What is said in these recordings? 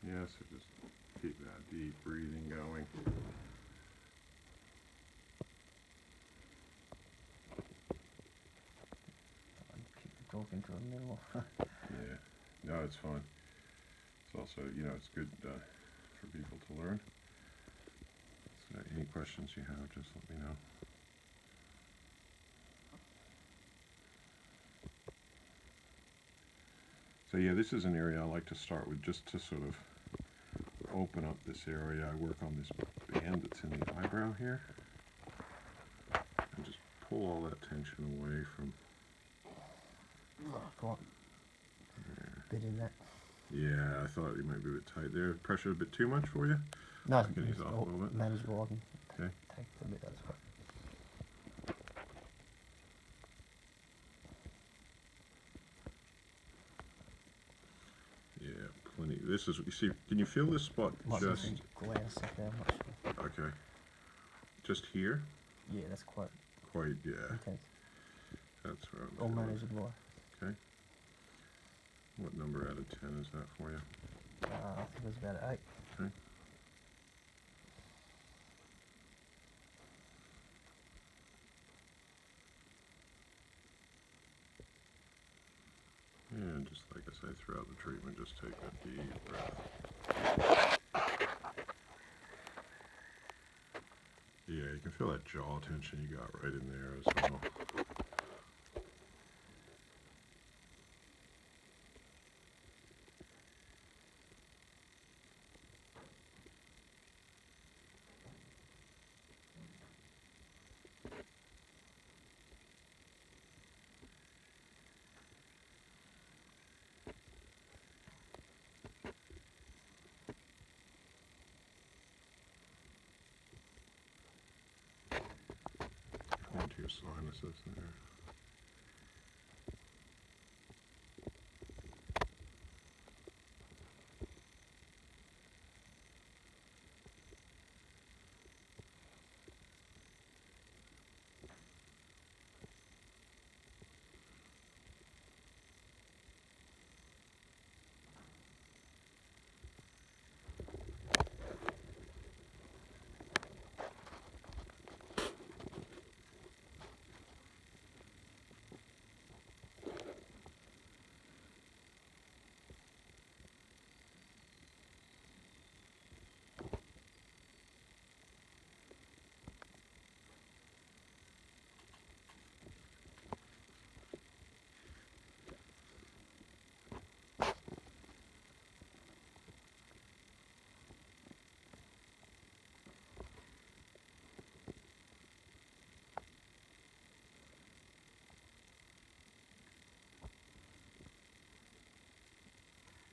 Yeah, so just keep that deep breathing going. Keep talking to a middle. Yeah, no, it's fine. It's also, you know, it's good for people to learn. So any questions you have, just let me know. So yeah, this is an area I like to start with just to sort of open up this area. I work on this band that's in the eyebrow here. And just pull all that tension away from... Got a bit in that. Yeah, I thought you might be a bit tight there. Pressure a bit too much for you? No, I can ease off a little bit. Manageable. I can Okay. take a bit, that's right. Yeah, plenty. This is, you see, can you feel this spot just... Gland stuff there, I'm not sure. Okay. Just here? Yeah, that's quite Yeah. intense. That's where I'm All feeling. manageable. Okay. What number out of 10 is that for you? I think it was about 8. Okay. And just like I say, throughout the treatment, just take a deep breath. Yeah, you can feel that jaw tension you got right in there as well. Into your sinuses there.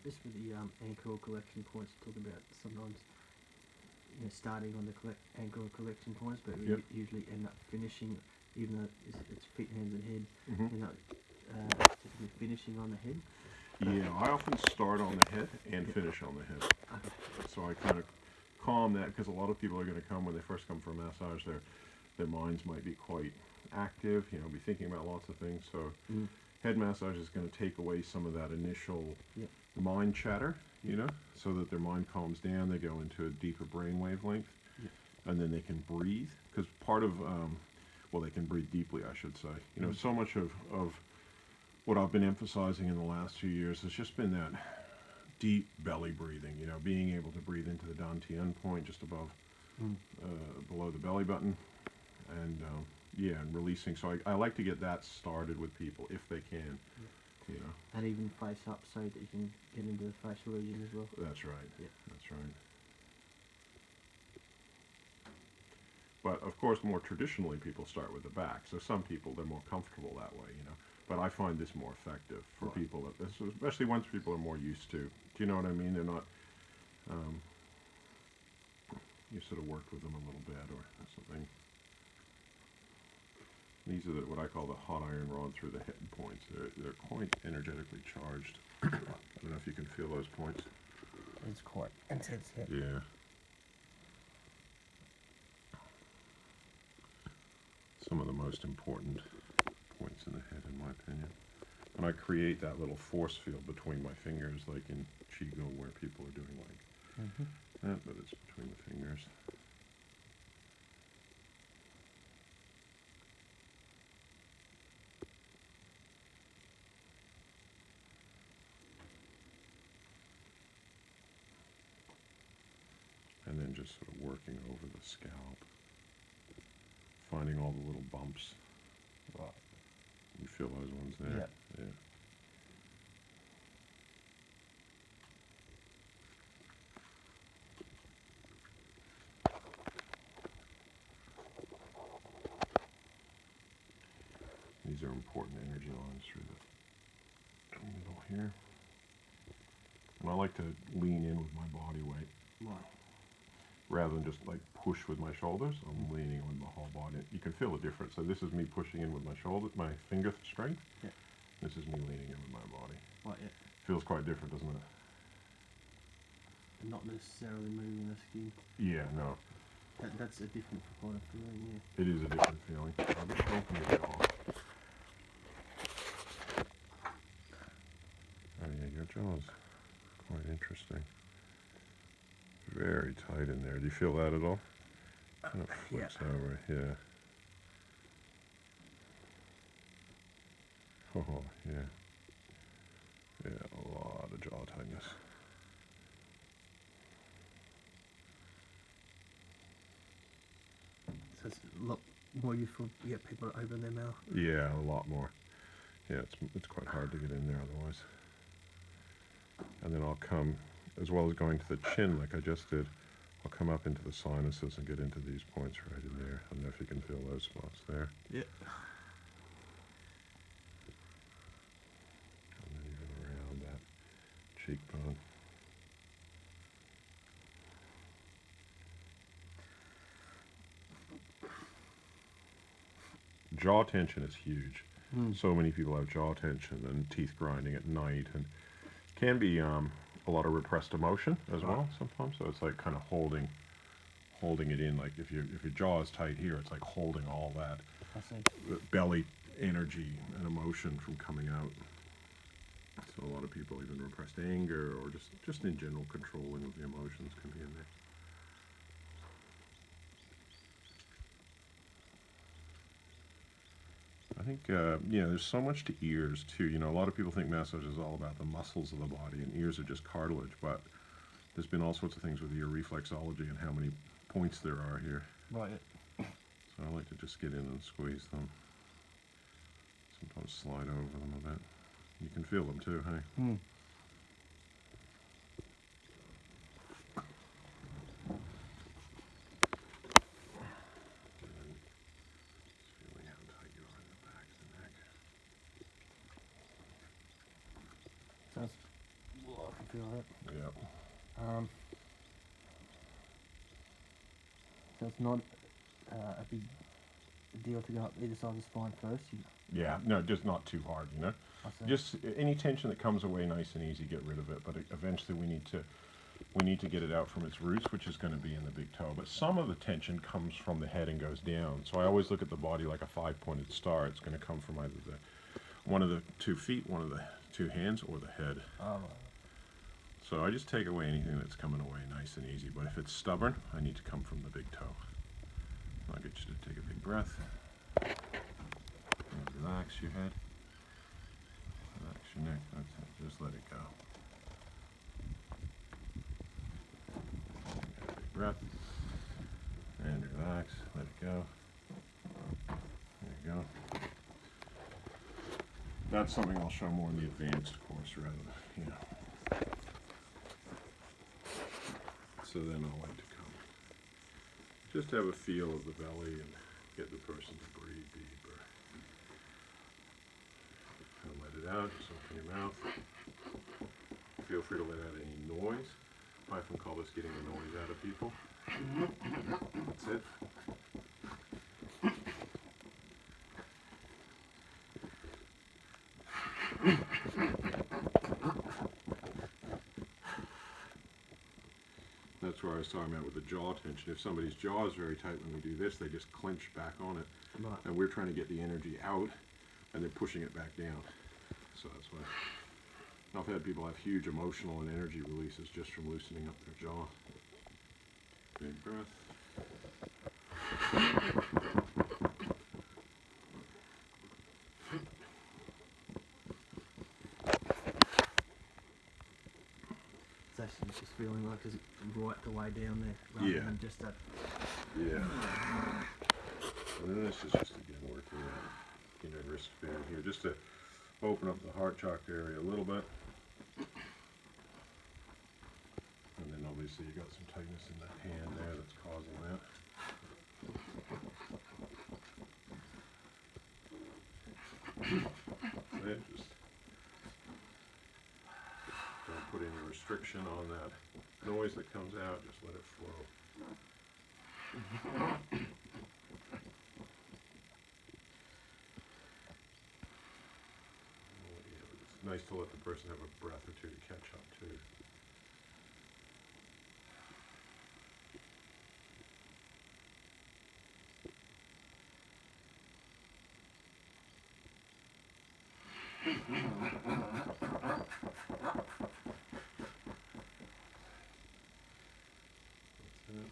Just with the anchor or collection points, talk about sometimes starting on the anchor or collection points, but we usually end up finishing, even though it's feet, hands, and head. End up typically finishing on the head. Yeah, I often start on the head and finish on the head. Okay. So I kind of calm that, because a lot of people are going to come, when they first come for a massage, their minds might be quite active, you know, be thinking about lots of things. So head massage is going to take away some of that initial mind chatter, you know, so that their mind calms down, they go into a deeper brain wavelength, and then they can breathe, because part of, well, they can breathe deeply, I should say. You know, so much of what I've been emphasizing in the last few years has just been that deep belly breathing, you know, being able to breathe into the dantian point just above, below the belly button, and and releasing. So I like to get that started with people if they can, you know. And even face up so that you can get into the facial region as well. That's right. Yeah. That's right. But of course, more traditionally, people start with the back. So some people, they're more comfortable that way, you know. But I find this more effective for people, especially once people are more used to. Do you know what I mean? They're not, you sort of worked with them a little bit or something. These are what I call the hot iron rod through the head points. They're quite energetically charged. I don't know if you can feel those points. It's quite intense, Yeah. Some of the most important points in the head, in my opinion. And I create that little force field between my fingers, like in Qigong where people are doing like that, but it's between the fingers. And then just sort of working over the scalp, finding all the little bumps. Right. You feel those ones there? Yeah. These are important energy lines through the middle here. And I like to lean in with my body weight. Right. Rather than just like push with my shoulders, I'm leaning with my whole body. You can feel the difference. So this is me pushing in with my shoulder, my finger strength. Yeah. This is me leaning in with my body. Right, yeah. Feels quite different, doesn't it? And not necessarily moving the skin. Yeah, no. That's a different kind of feeling, yeah. It is a different feeling. I'm just opening it off. Oh yeah, your jaw's quite interesting. Very tight in there. Do you feel that at all? Kind of flips over, yeah. Oh, yeah. Yeah, a lot of jaw tightness. So it's a lot more useful to get people to open their mouth. Yeah, a lot more. Yeah, it's quite hard to get in there otherwise. And then I'll come, as well as going to the chin like I just did, I'll come up into the sinuses and get into these points right in there. I don't know if you can feel those spots there. Yeah. And then even around that cheekbone. Jaw tension is huge. So many people have jaw tension and teeth grinding at night, and can be a lot of repressed emotion as well sometimes. So it's like kind of holding it in. Like if your jaw is tight here, it's like holding all that belly energy and emotion from coming out. So a lot of people, even repressed anger or just in general controlling of the emotions, can be in there. I think, there's so much to ears too. You know, a lot of people think massage is all about the muscles of the body, and ears are just cartilage, but there's been all sorts of things with ear reflexology and how many points there are here. Right. So I like to just get in and squeeze them. Sometimes slide over them a bit. You can feel them too, hey? Sounds. Well, I can feel that. Yeah. So it's not a big deal to go up either side of the spine first. Yeah, no, just not too hard, you know? I see. Just any tension that comes away nice and easy, get rid of it. But eventually we need to get it out from its roots, which is going to be in the big toe. But some of the tension comes from the head and goes down. So I always look at the body like a 5-pointed star. It's going to come from either one of the 2 feet, one of the 2 hands, or the head. So I just take away anything that's coming away nice and easy. But if it's stubborn, I need to come from the big toe. I'll get you to take a big breath. And relax your head. Relax your neck. That's it. Just let it go. Take a big breath. And relax. Let it go. There you go. That's something I'll show more in the advanced course rather than, you know. So then I'll like to come. Just have a feel of the belly and get the person to breathe deeper. And let it out. Just open your mouth. Feel free to let out any noise. I often call this getting the noise out of people. That's it. That's where I was talking about with the jaw tension. If somebody's jaw is very tight when we do this, they just clench back on it. Right. And we're trying to get the energy out, and they're pushing it back down. So that's why I've had people have huge emotional and energy releases just from loosening up their jaw. Big breath. It's actually just feeling like it's right the way down there rather Yeah. than just that. Yeah. And then this is just again working on, wrist band here, just to open up the heart chakra area a little bit. And then obviously you got some tightness in that hand there that's causing that. Then just don't put any restriction on that noise that comes out, just let it flow. It's nice to let the person have a breath or two to catch up too. That's it.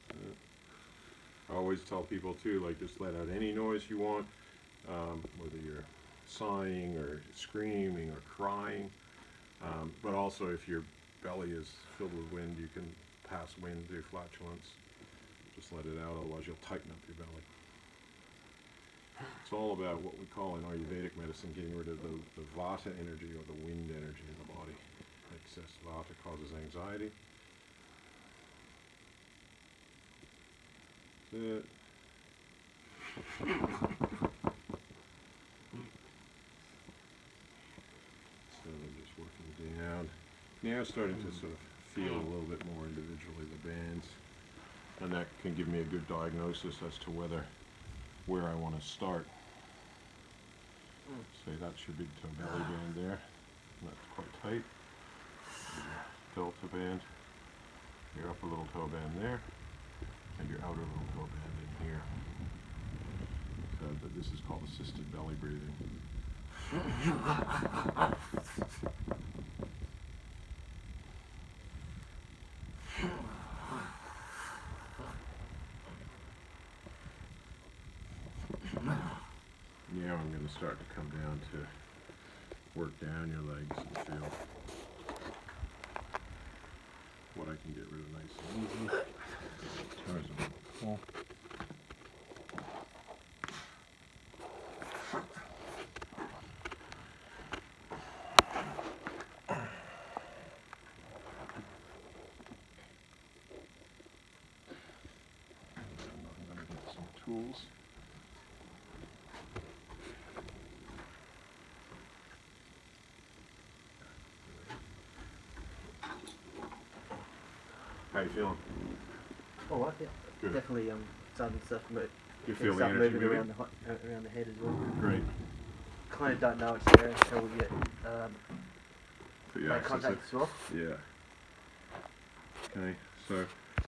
Good. I always tell people too, like, just let out any noise you want, whether you're sighing or screaming or crying, but also if your belly is filled with wind, you can pass wind through flatulence. Just let it out, otherwise you'll tighten up your belly. It's all about what we call in Ayurvedic medicine getting rid of the vata energy or the wind energy in the body. Excess vata causes anxiety. That's it. So I'm just working down. Now starting to sort of feel a little bit more individually the bands. And that can give me a good diagnosis as to where I want to start. Say that should be the toe belly band there. And that's quite tight. And delta band. Your upper little toe band there. And your outer little toe band in here. So that this is called assisted belly breathing. Now I'm going to start to come down to work down your legs and feel what I can get rid of nice and easy. There's a little pull. I'm going to get some tools. How you feeling? All right, yeah. Good. Definitely starting stuff You feel the start energy moving moving? around the head as well. Great. Kind of don't know it's there until we get Put your make access contact it. as well. Yeah. Okay, so